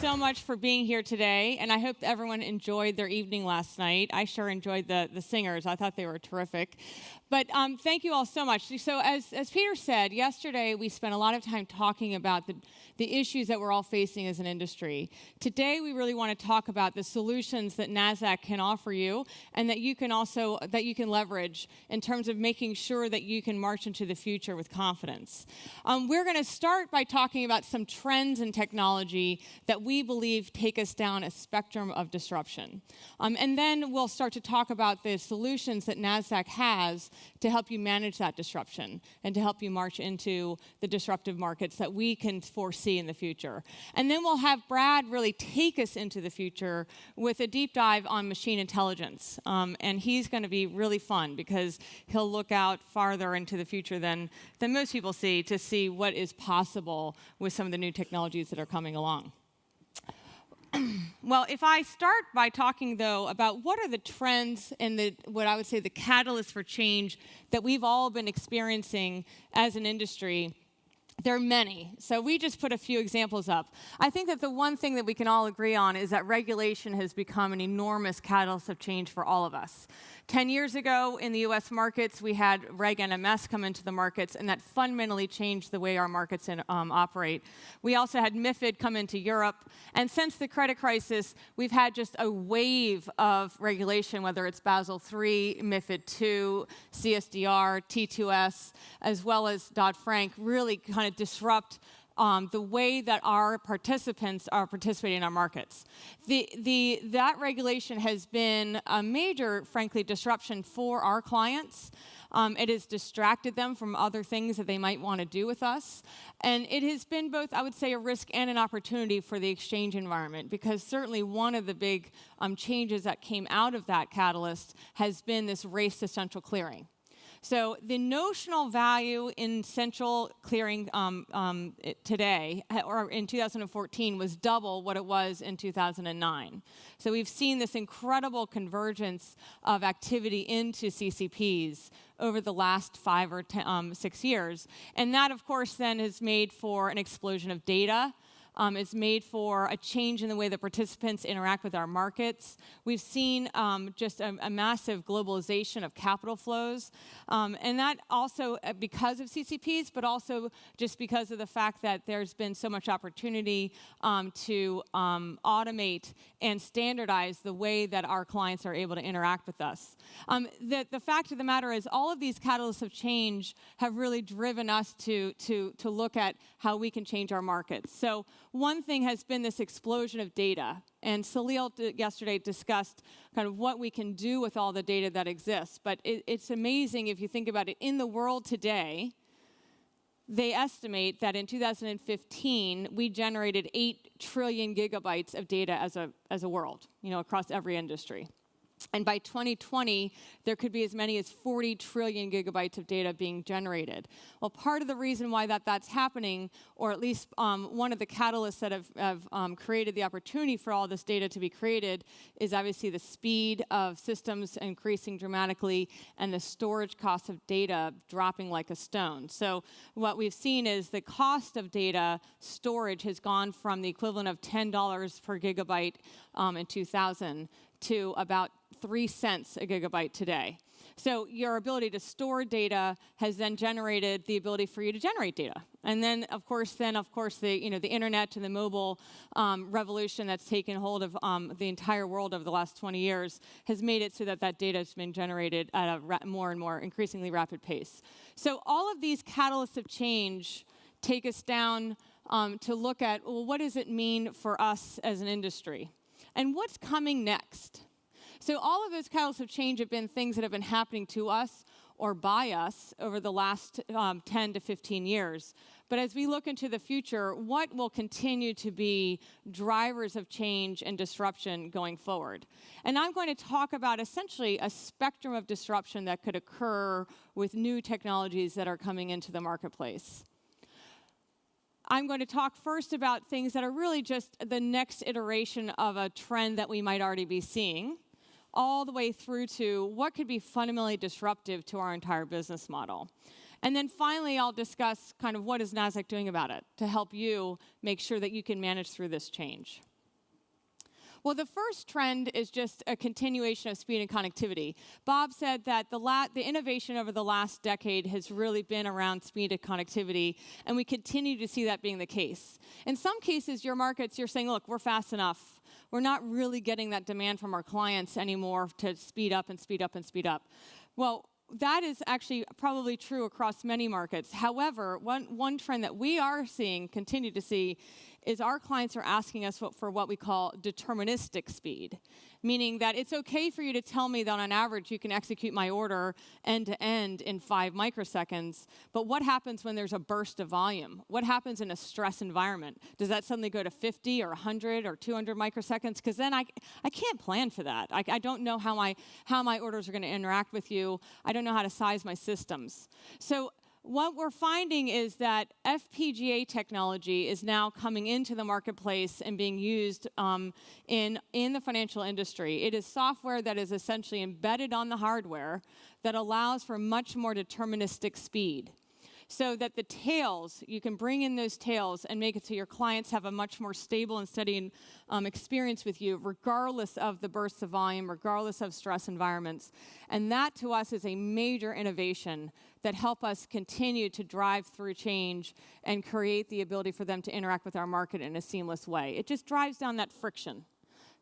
so much for being here today, and I hope everyone enjoyed their evening last night. I sure enjoyed the singers. I thought they were terrific. But thank you all so much. So as Peter said, yesterday we spent a lot of time talking about the issues that we're all facing as an industry. Today we really want to talk about the solutions that Nasdaq can offer you and that you can leverage in terms of making sure that you can march into the future with confidence. We're going to start by talking about some trends in technology that we believe take us down a spectrum of disruption. And then we'll start to talk about the solutions that Nasdaq has to help you manage that disruption and to help you march into the disruptive markets that we can foresee in the future. And then we'll have Brad really take us into the future with a deep dive on machine intelligence. And he's going to be really fun because he'll look out farther into the future than most people see to see what is possible with some of the new technologies that are coming along. Well, if I start by talking, though, about what are the trends and what I would say the catalysts for change that we've all been experiencing as an industry, there are many. So we just put a few examples up. I think that the one thing that we can all agree on is that regulation has become an enormous catalyst of change for all of us. 10 years ago in the US markets, we had Reg NMS come into the markets, and that fundamentally changed the way our markets operate. We also had MiFID come into Europe. And since the credit crisis, we've had just a wave of regulation, whether it's Basel III, MiFID II, CSDR, T2S, as well as Dodd-Frank, really kind of disrupt the way that our participants are participating in our markets. That regulation has been a major, frankly, disruption for our clients. It has distracted them from other things that they might want to do with us. And it has been both, I would say, a risk and an opportunity for the exchange environment, because certainly one of the big changes that came out of that catalyst has been this race to central clearing. So the notional value in central clearing today, or in 2014, was double what it was in 2009. So we've seen this incredible convergence of activity into CCPs over the last 5 or 6 years. And that, of course, then has made for an explosion of data. It's made for a change in the way that participants interact with our markets. We've seen just a massive globalization of capital flows. And that also because of CCPs, but also just because of the fact that there's been so much opportunity to automate and standardize the way that our clients are able to interact with us. The fact of the matter is all of these catalysts of change have really driven us to look at how we can change our markets. So one thing has been this explosion of data. And Salil yesterday discussed kind of what we can do with all the data that exists. But it's amazing if you think about it. In the world today, they estimate that in 2015, we generated 8 trillion gigabytes of data as a world, across every industry. And by 2020, there could be as many as 40 trillion gigabytes of data being generated. Well, part of the reason why that's happening, or at least one of the catalysts that have created the opportunity for all this data to be created, is obviously the speed of systems increasing dramatically and the storage cost of data dropping like a stone. So what we've seen is the cost of data storage has gone from the equivalent of $10 per gigabyte in 2000 to about 3 cents a gigabyte today. So your ability to store data has then generated the ability for you to generate data. And then, of course, the internet and the mobile revolution that's taken hold of the entire world over the last 20 years has made it so that data has been generated at a more and more increasingly rapid pace. So all of these catalysts of change take us down to look at, well, what does it mean for us as an industry? And what's coming next? So all of those catalysts of change have been things that have been happening to us or by us over the last 10 to 15 years. But as we look into the future, what will continue to be drivers of change and disruption going forward? And I'm going to talk about essentially a spectrum of disruption that could occur with new technologies that are coming into the marketplace. I'm going to talk first about things that are really just the next iteration of a trend that we might already be seeing, all the way through to what could be fundamentally disruptive to our entire business model. And then finally, I'll discuss kind of what is Nasdaq doing about it to help you make sure that you can manage through this change. Well, the first trend is just a continuation of speed and connectivity. Bob said that the innovation over the last decade has really been around speed and connectivity, and we continue to see that being the case. In some cases, your markets, you're saying, look, we're fast enough. We're not really getting that demand from our clients anymore to speed up and speed up and speed up. Well, that is actually probably true across many markets. However, one trend that we are seeing, continue to see, is our clients are asking us for what we call deterministic speed, meaning that it's okay for you to tell me that on average you can execute my order end to end in 5 microseconds, but what happens when there's a burst of volume? What happens in a stress environment? Does that suddenly go to 50 or 100 or 200 microseconds? Because then I can't plan for that. I don't know how my orders are going to interact with you. I don't know how to size my systems. So what we're finding is that FPGA technology is now coming into the marketplace and being used in the financial industry. It is software that is essentially embedded on the hardware that allows for much more deterministic speed. So that the tails, you can bring in those tails and make it so your clients have a much more stable and steady experience with you, regardless of the bursts of volume, regardless of stress environments. And that, to us, is a major innovation that help us continue to drive through change and create the ability for them to interact with our market in a seamless way. It just drives down that friction.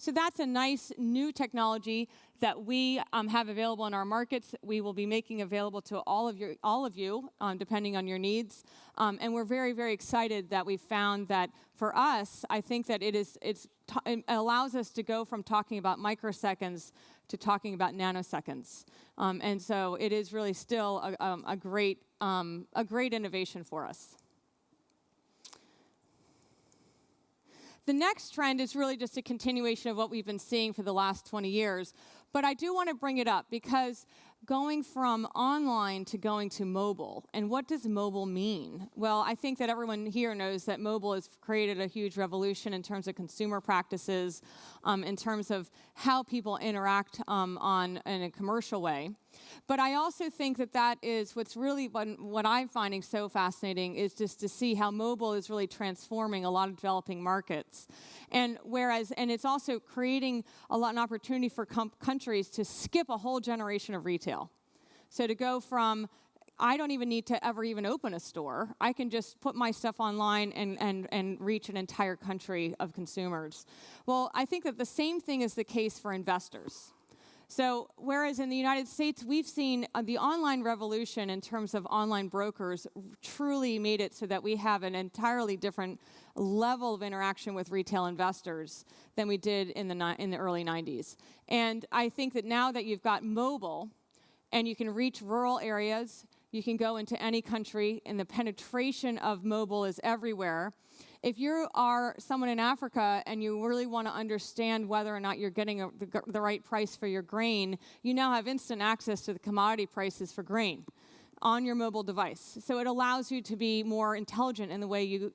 So that's a nice new technology that we have available in our markets. We will be making available to all of you, depending on your needs. And we're very, very excited that we've found that for us, I think that it allows us to go from talking about microseconds to talking about nanoseconds. And so it is really still a great innovation for us. The next trend is really just a continuation of what we've been seeing for the last 20 years. But I do want to bring it up because going from online to going to mobile, and what does mobile mean? Well, I think that everyone here knows that mobile has created a huge revolution in terms of consumer practices, in terms of how people interact in a commercial way. But I also think that is what's really what I'm finding so fascinating is just to see how mobile is really transforming a lot of developing markets. And it's also creating an opportunity for countries to skip a whole generation of retail. So to go from, I don't even need to ever even open a store. I can just put my stuff online and reach an entire country of consumers. Well, I think that the same thing is the case for investors. So whereas in the United States, we've seen the online revolution in terms of online brokers truly made it so that we have an entirely different level of interaction with retail investors than we did in the early 90s. And I think that now that you've got mobile and you can reach rural areas, you can go into any country, and the penetration of mobile is everywhere. If you are someone in Africa and you really want to understand whether or not you're getting the right price for your grain, you now have instant access to the commodity prices for grain on your mobile device. So it allows you to be more intelligent in the way you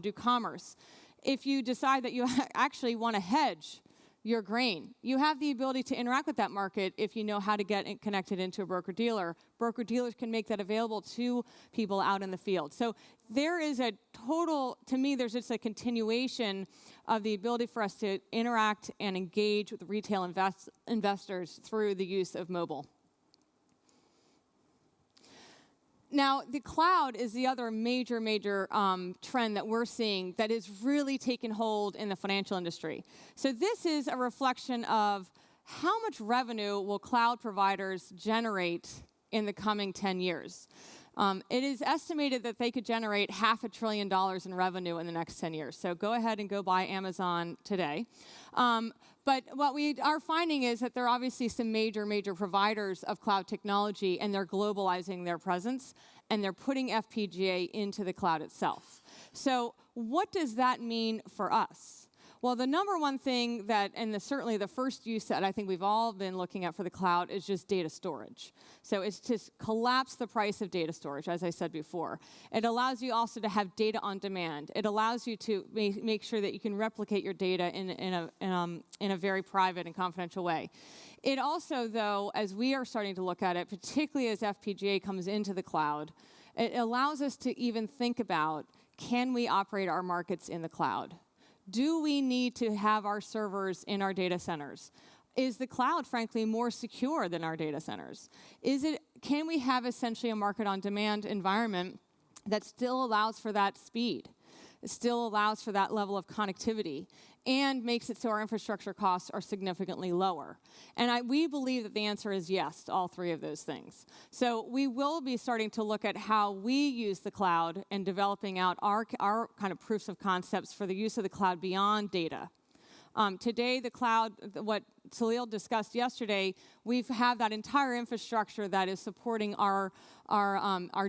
do commerce. If you decide that you actually want to hedge your grain, you have the ability to interact with that market if you know how to get connected into a broker-dealer. Broker-dealers can make that available to people out in the field. So there is to me, there's just a continuation of the ability for us to interact and engage with retail investors through the use of mobile. Now, the cloud is the other major trend that we're seeing that is really taken hold in the financial industry. So this is a reflection of how much revenue will cloud providers generate in the coming 10 years. It is estimated that they could generate $500 billion in revenue in the next 10 years. So go ahead and go buy Amazon today. But what we are finding is that there are obviously some major providers of cloud technology, and they're globalizing their presence, and they're putting FPGA into the cloud itself. So what does that mean for us? Well, the number one thing certainly the first use that I think we've all been looking at for the cloud is just data storage. So it's to collapse the price of data storage, as I said before. It allows you also to have data on demand. It allows you to make sure that you can replicate your data in a very private and confidential way. It also, though, as we are starting to look at it, particularly as FPGA comes into the cloud, it allows us to even think about, can we operate our markets in the cloud? Do we need to have our servers in our data centers? Is the cloud, frankly, more secure than our data centers? Can we have essentially a market-on-demand environment that still allows for that speed? It still allows for that level of connectivity and makes it so our infrastructure costs are significantly lower. And we believe that the answer is yes to all three of those things. So we will be starting to look at how we use the cloud and developing out our kind of proofs of concepts for the use of the cloud beyond data. Today, the cloud, what Salil discussed yesterday, we have that entire infrastructure that is supporting our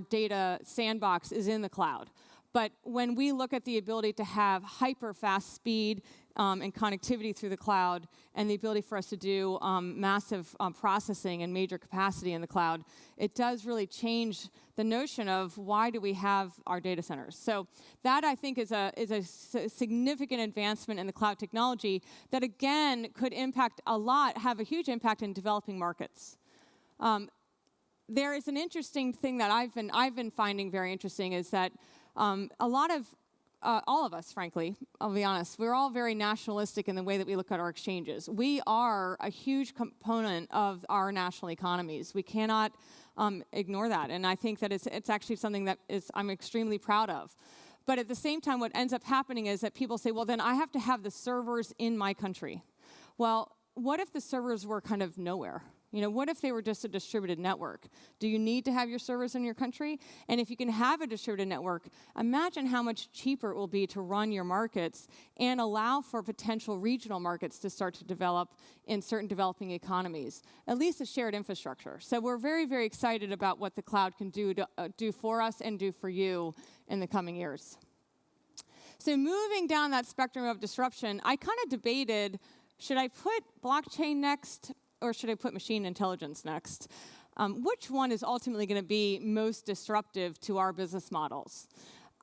data sandbox is in the cloud. But when we look at the ability to have hyper-fast speed and connectivity through the cloud and the ability for us to do massive processing and major capacity in the cloud, it does really change the notion of why do we have our data centers. So that, I think, is a significant advancement in the cloud technology that, again, could impact a lot, have a huge impact in developing markets. There is an interesting thing that I've been finding very interesting is that a lot of, all of us, frankly, I'll be honest, we're all very nationalistic in the way that we look at our exchanges. We are a huge component of our national economies. We cannot ignore that, and I think that it's actually something that I'm extremely proud of. But at the same time, what ends up happening is that people say, well, then I have to have the servers in my country. Well, what if the servers were kind of nowhere? You know, what if they were just a distributed network? Do you need to have your servers in your country? And if you can have a distributed network, imagine how much cheaper it will be to run your markets and allow for potential regional markets to start to develop in certain developing economies, at least a shared infrastructure. So we're very, very excited about what the cloud can do for us and do for you in the coming years. So moving down that spectrum of disruption, I kind of debated, should I put blockchain next? Or should I put machine intelligence next? Which one is ultimately going to be most disruptive to our business models?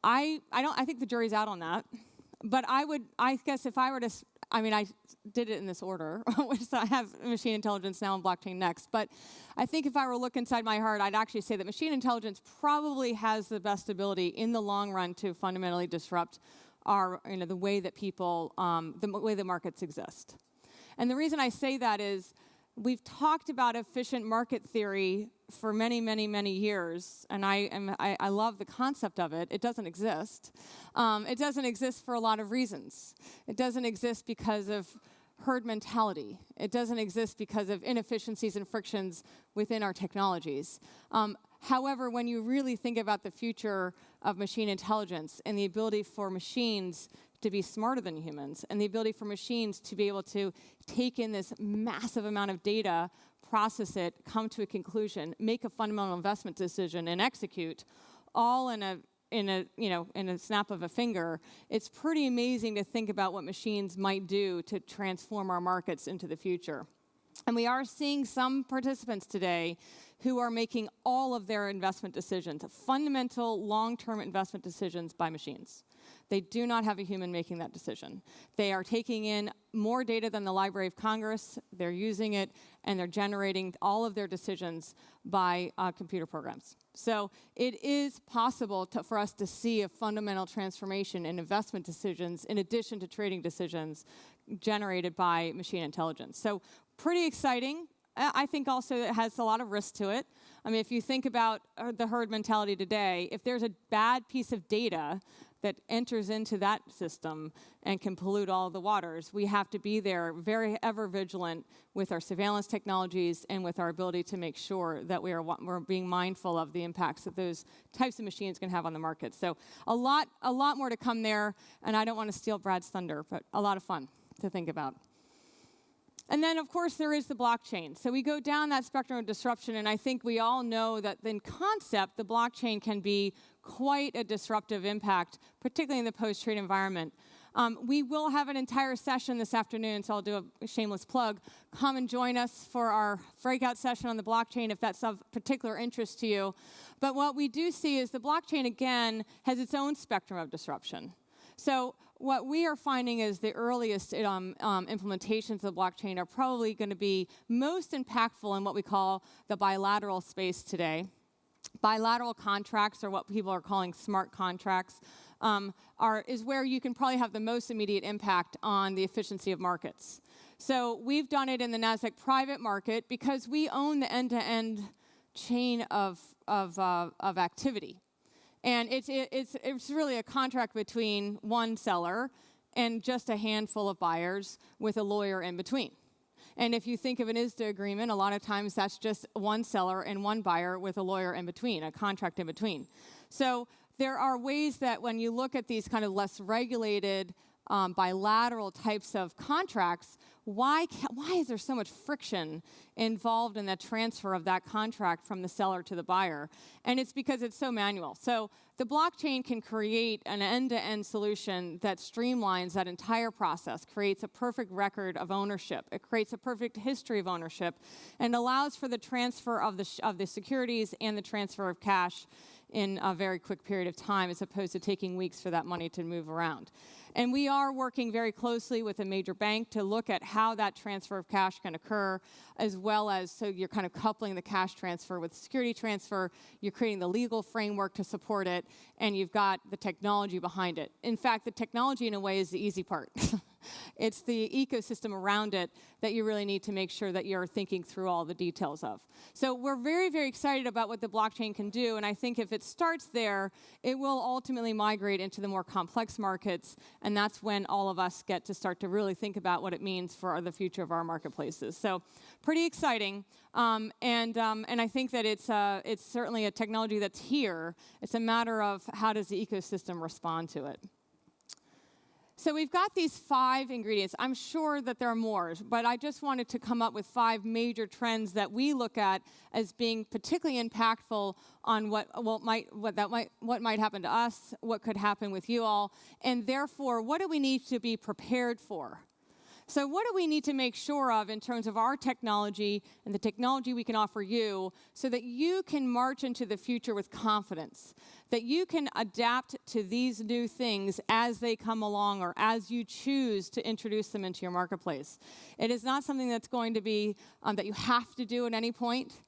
I think the jury's out on that. But I guess if I were to, I did it in this order, which I have machine intelligence now and blockchain next. But I think if I were to look inside my heart, I'd actually say that machine intelligence probably has the best ability in the long run to fundamentally disrupt the way that people, the way the markets exist. And the reason I say that is, we've talked about efficient market theory for many, many, many years, and I love the concept of it. It doesn't exist. It doesn't exist for a lot of reasons. It doesn't exist because of herd mentality. It doesn't exist because of inefficiencies and frictions within our technologies. However, when you really think about the future of machine intelligence and the ability for machines to be smarter than humans, and the ability for machines to be able to take in this massive amount of data, process it, come to a conclusion, make a fundamental investment decision, and execute, all in a snap of a finger, it's pretty amazing to think about what machines might do to transform our markets into the future. And we are seeing some participants today who are making all of their investment decisions, fundamental long-term investment decisions by machines. They do not have a human making that decision. They are taking in more data than the Library of Congress, they're using it, and they're generating all of their decisions by computer programs. So it is possible for us to see a fundamental transformation in investment decisions in addition to trading decisions generated by machine intelligence. So pretty exciting. I think also it has a lot of risk to it. I mean, if you think about the herd mentality today, if there's a bad piece of data that enters into that system and can pollute all of the waters, we have to be there very ever vigilant with our surveillance technologies and with our ability to make sure that we're being mindful of the impacts that those types of machines can have on the market. So a lot more to come there, and I don't want to steal Brad's thunder, but a lot of fun to think about. And then, of course, there is the blockchain. So we go down that spectrum of disruption, and I think we all know that in concept, the blockchain can be quite a disruptive impact, particularly in the post-trade environment. We will have an entire session this afternoon, so I'll do a shameless plug. Come and join us for our breakout session on the blockchain if that's of particular interest to you. But what we do see is the blockchain, again, has its own spectrum of disruption. So what we are finding is the earliest implementations of the blockchain are probably going to be most impactful in what we call the bilateral space today. Bilateral contracts are what people are calling smart contracts. is where you can probably have the most immediate impact on the efficiency of markets. So we've done it in the Nasdaq private market because we own the end-to-end chain of activity. And it's really a contract between one seller and just a handful of buyers with a lawyer in between. And if you think of an ISDA agreement, a lot of times that's just one seller and one buyer with a lawyer in between, a contract in between. So there are ways that when you look at these kind of less regulated bilateral types of contracts, why is there so much friction involved in the transfer of that contract from the seller to the buyer? And it's because it's so manual. So the blockchain can create an end-to-end solution that streamlines that entire process, creates a perfect record of ownership. It creates a perfect history of ownership and allows for the transfer of the securities and the transfer of cash in a very quick period of time, as opposed to taking weeks for that money to move around. And we are working very closely with a major bank to look at how that transfer of cash can occur, as well as, so you're kind of coupling the cash transfer with security transfer, you're creating the legal framework to support it, and you've got the technology behind it. In fact, the technology, in a way, is the easy part. It's the ecosystem around it that you really need to make sure that you're thinking through all the details of. So we're very, very excited about what the blockchain can do, and I think if it starts there, it will ultimately migrate into the more complex markets, and that's when all of us get to start to really think about what it means for the future of our marketplaces. So pretty exciting, and I think that it's certainly a technology that's here. It's a matter of how does the ecosystem respond to it. So we've got these 5 ingredients. I'm sure that there are more, but I just wanted to come up with 5 major trends that we look at as being particularly impactful on what might happen to us, what could happen with you all, and therefore, what do we need to be prepared for? So what do we need to make sure of in terms of our technology and the technology we can offer you so that you can march into the future with confidence, that you can adapt to these new things as they come along or as you choose to introduce them into your marketplace? It is not something that's going to be that you have to do at any point.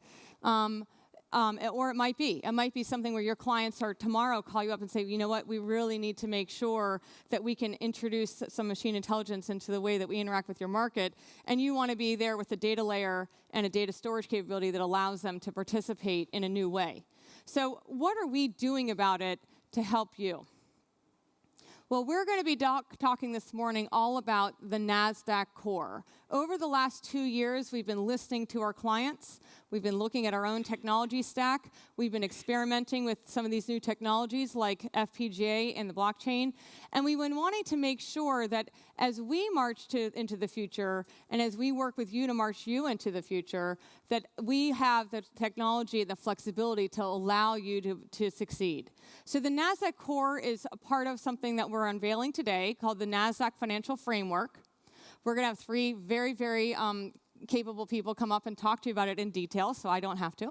Or it might be. It might be something where your clients are tomorrow call you up and say, you know what, we really need to make sure that we can introduce some machine intelligence into the way that we interact with your market, and you want to be there with a data layer and a data storage capability that allows them to participate in a new way. So what are we doing about it to help you? Well, we're going to be talking this morning all about the Nasdaq core. Over the last 2 years, we've been listening to our clients. We've been looking at our own technology stack. We've been experimenting with some of these new technologies like FPGA and the blockchain. And we've been wanting to make sure that as we march into the future and as we work with you to march you into the future, that we have the technology and the flexibility to allow you to succeed. So the Nasdaq core is a part of something that we're unveiling today called the Nasdaq Financial Framework. We're going to have 3 very, very capable people come up and talk to you about it in detail, so I don't have to.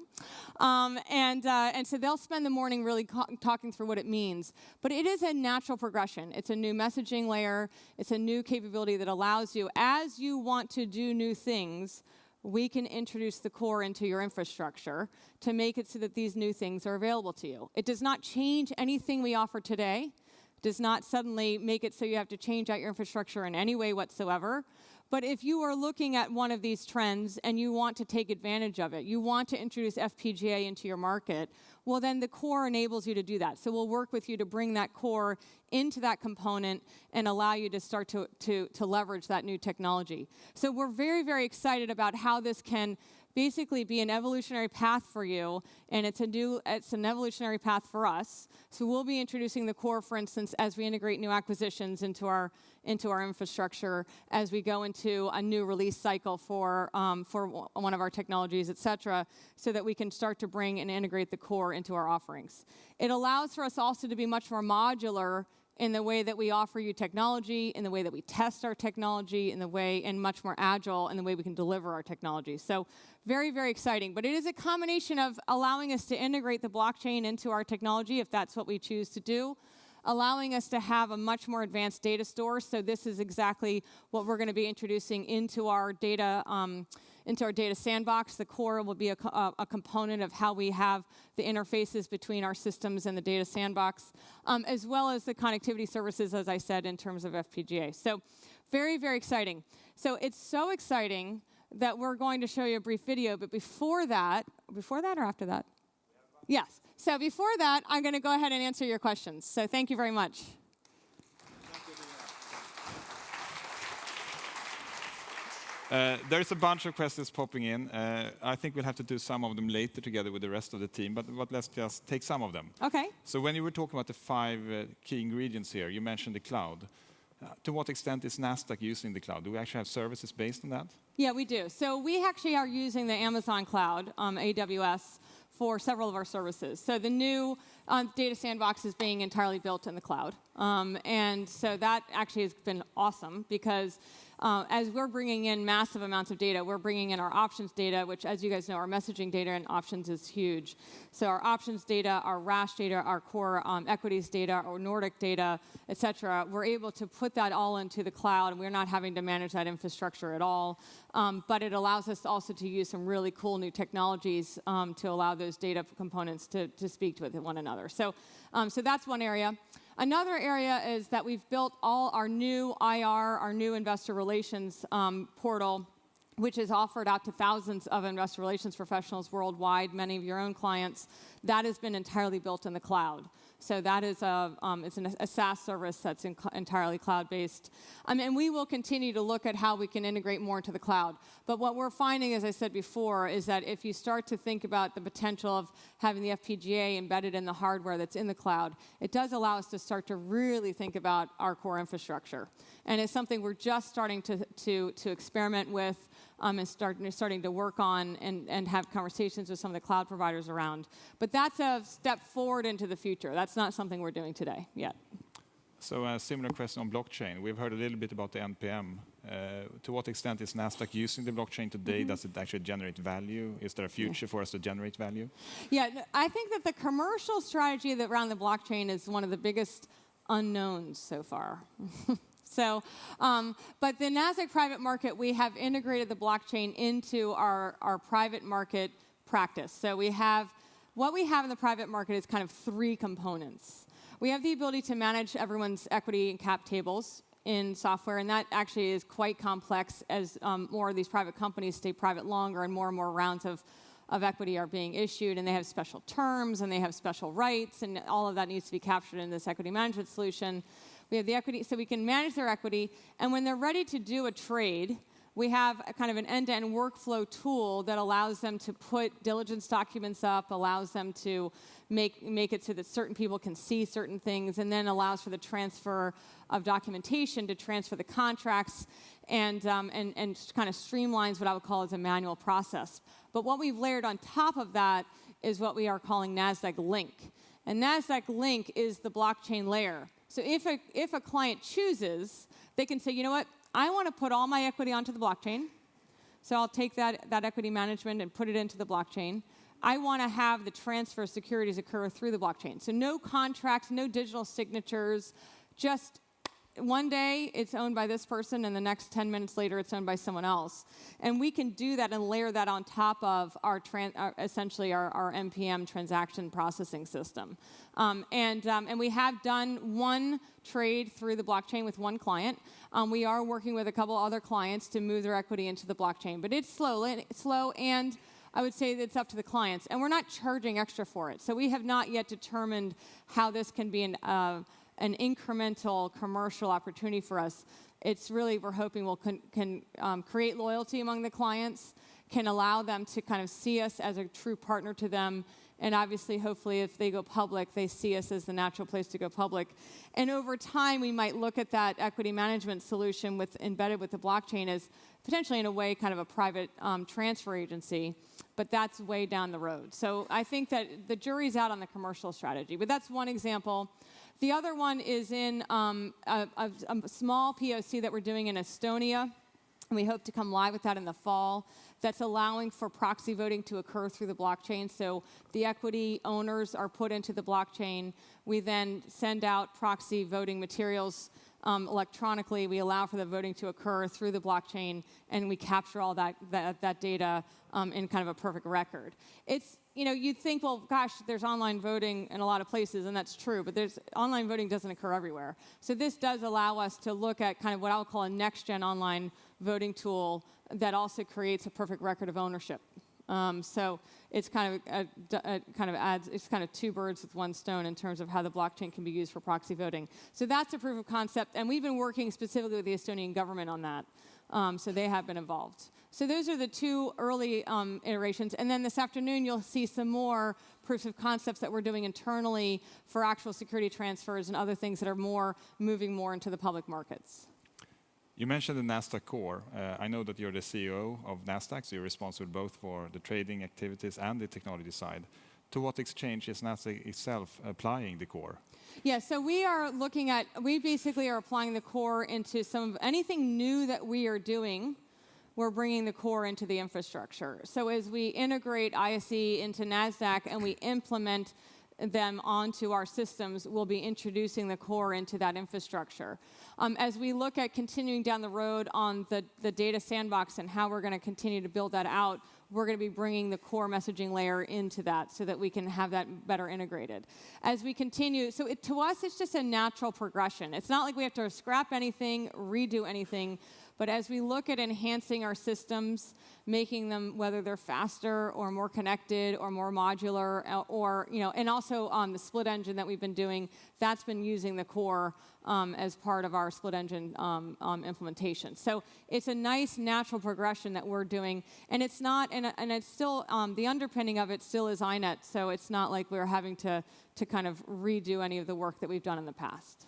And so they'll spend the morning really talking through what it means. But it is a natural progression. It's a new messaging layer. It's a new capability that allows you, as you want to do new things, we can introduce the core into your infrastructure to make it so that these new things are available to you. It does not change anything we offer today. Does not suddenly make it so you have to change out your infrastructure in any way whatsoever. But if you are looking at one of these trends and you want to take advantage of it, you want to introduce FPGA into your market, well, then the core enables you to do that. So we'll work with you to bring that core into that component and allow you to start to leverage that new technology. So we're very, very excited about how this can basically be an evolutionary path for you, and it's an evolutionary path for us. So we'll be introducing the core, for instance, as we integrate new acquisitions into our infrastructure, as we go into a new release cycle for one of our technologies, et cetera, so that we can start to bring and integrate the core into our offerings. It allows for us also to be much more modular in the way that we offer you technology, in the way that we test our technology, and much more agile in the way we can deliver our technology. So very, very exciting. But it is a combination of allowing us to integrate the blockchain into our technology, if that's what we choose to do, allowing us to have a much more advanced data store. So this is exactly what we're going to be introducing into our data into our data sandbox. The core will be a component of how we have the interfaces between our systems and the data sandbox, as well as the connectivity services, as I said, in terms of FPGA. So very, very exciting. So it's so exciting that we're going to show you a brief video, but before that or after that? Yes. So before that, I'm going to go ahead and answer your questions. So thank you very much. There's a bunch of questions popping in. I think we'll have to do some of them later together with the rest of the team, but let's just take some of them. Okay. So when you were talking about the 5 key ingredients here, you mentioned the cloud. To what extent is Nasdaq using the cloud? Do we actually have services based on that? Yeah, we do. So we actually are using the Amazon cloud, AWS, for several of our services. So the new data sandbox is being entirely built in the cloud. And so that actually has been awesome because as we're bringing in massive amounts of data, we're bringing in our options data, which, as you guys know, our messaging data and options is huge. So our options data, our RASH data, our core equities data, our Nordic data, et cetera, we're able to put that all into the cloud, and we're not having to manage that infrastructure at all. But it allows us also to use some really cool new technologies to allow those data components to speak with one another. So that's one area. Another area is that we've built all our new IR, our new investor relations portal, which is offered out to thousands of investor relations professionals worldwide, many of your own clients. That has been entirely built in the cloud. So that is a SaaS service that's entirely cloud-based. And we will continue to look at how we can integrate more into the cloud. But what we're finding, as I said before, is that if you start to think about the potential of having the FPGA embedded in the hardware that's in the cloud, it does allow us to start to really think about our core infrastructure. And it's something we're just starting to experiment with and starting to work on and have conversations with some of the cloud providers around. But that's a step forward into the future. That's not something we're doing today yet. So a similar question on blockchain. We've heard a little bit about the NPM. To what extent is Nasdaq using the blockchain today? Mm-hmm. Does it actually generate value? Is there a future for us to generate value? Yeah, I think that the commercial strategy around the blockchain is one of the biggest unknowns so far. So, but the Nasdaq private market, we have integrated the blockchain into our private market practice. So what we have in the private market is kind of 3 components. We have the ability to manage everyone's equity and cap tables in software, and that actually is quite complex as more of these private companies stay private longer and more rounds of equity are being issued, and they have special terms, and they have special rights, and all of that needs to be captured in this equity management solution. We have the equity, so we can manage their equity, and when they're ready to do a trade, we have a kind of an end-to-end workflow tool that allows them to put diligence documents up, allows them to make it so that certain people can see certain things, and then allows for the transfer of documentation to transfer the contracts, and kind of streamlines what I would call as a manual process. But what we've layered on top of that is what we are calling Nasdaq Link. And Nasdaq Link is the blockchain layer. So if a client chooses, they can say, you know what, I want to put all my equity onto the blockchain. So I'll take that equity management and put it into the blockchain. I want to have the transfer of securities occur through the blockchain. So no contracts, no digital signatures, just one day it's owned by this person, and the next 10 minutes later it's owned by someone else. And we can do that and layer that on top of essentially our NPM transaction processing system. And we have done one trade through the blockchain with one client. We are working with a couple other clients to move their equity into the blockchain, but it's slow, and I would say that it's up to the clients. And we're not charging extra for it. So we have not yet determined how this can be an incremental commercial opportunity for us. It's really, we're hoping can create loyalty among the clients, can allow them to kind of see us as a true partner to them, and obviously, hopefully, if they go public, they see us as the natural place to go public. And over time, we might look at that equity management solution embedded with the blockchain as potentially, in a way, kind of a private transfer agency, but that's way down the road. So I think that the jury's out on the commercial strategy, but that's one example. The other one is in a small POC that we're doing in Estonia, and we hope to come live with that in the fall. That's allowing for proxy voting to occur through the blockchain. So the equity owners are put into the blockchain. We then send out proxy voting materials electronically. We allow for the voting to occur through the blockchain, and we capture all that data in kind of a perfect record. It's, you'd think, well, gosh, there's online voting in a lot of places, and that's true, but online voting doesn't occur everywhere. So this does allow us to look at kind of what I'll call a next-gen online voting tool that also creates a perfect record of ownership. So it's kind of it's kind of two birds with one stone in terms of how the blockchain can be used for proxy voting. So that's a proof of concept, and we've been working specifically with the Estonian government on that. So they have been involved. So those are the two early iterations, and then this afternoon you'll see some more proofs of concepts that we're doing internally for actual security transfers and other things that are moving more into the public markets. You mentioned the Nasdaq core. I know that you're the CEO of Nasdaq, so you're responsible both for the trading activities and the technology side. To what exchange is Nasdaq itself applying the core? Yeah, so we basically are applying the core into anything new that we are doing. We're bringing the core into the infrastructure. So as we integrate ISE into Nasdaq and we implement them onto our systems, we'll be introducing the core into that infrastructure. As we look at continuing down the road on the data sandbox and how we're going to continue to build that out, we're going to be bringing the core messaging layer into that so that we can have that better integrated. As we continue, to us, it's just a natural progression. It's not like we have to scrap anything, redo anything. But as we look at enhancing our systems, making them, whether they're faster or more connected or more modular, or, and also the split engine that we've been doing, that's been using the core as part of our split engine implementation. So it's a nice natural progression that we're doing, and it's not, and it's still, the underpinning of it still is INET, so it's not like we're having to kind of redo any of the work that we've done in the past.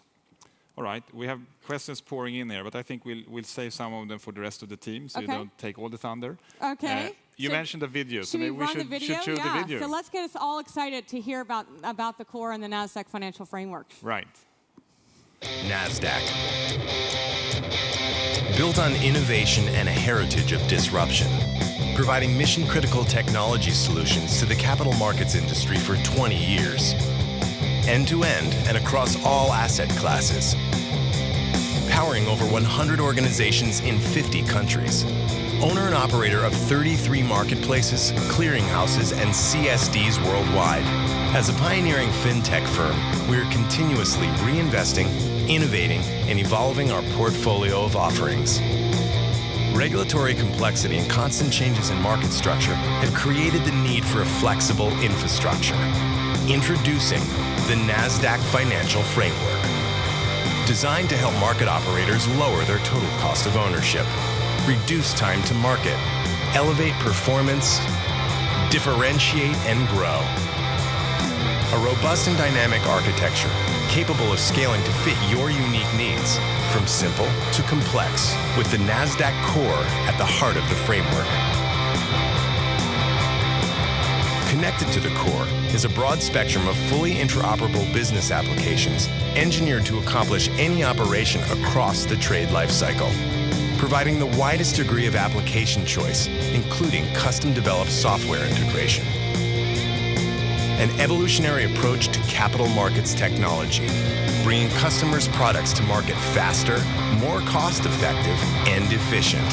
All right, we have questions pouring in there, but I think we'll save some of them for the rest of the team, so you don't take all the thunder. Okay. You mentioned the video, so maybe we should show the video. So let's get us all excited to hear about the core and the Nasdaq financial framework. Right. Nasdaq. Built on innovation and a heritage of disruption, providing mission-critical technology solutions to the capital markets industry for 20 years. End-to-end and across all asset classes. Powering over 100 organizations in 50 countries. Owner and operator of 33 marketplaces, clearinghouses, and CSDs worldwide. As a pioneering fintech firm, we're continuously reinvesting, innovating, and evolving our portfolio of offerings. Regulatory complexity and constant changes in market structure have created the need for a flexible infrastructure. Introducing the Nasdaq Financial Framework. Designed to help market operators lower their total cost of ownership, reduce time to market, elevate performance, differentiate and grow. A robust and dynamic architecture capable of scaling to fit your unique needs, from simple to complex, with the Nasdaq core at the heart of the framework. Connected to the core is a broad spectrum of fully interoperable business applications engineered to accomplish any operation across the trade lifecycle, providing the widest degree of application choice, including custom-developed software integration. An evolutionary approach to capital markets technology, bringing customers' products to market faster, more cost-effective, and efficient.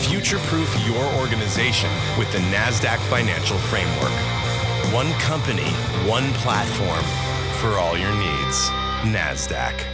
Future-proof your organization with the Nasdaq Financial Framework. One company, one platform for all your needs. Nasdaq.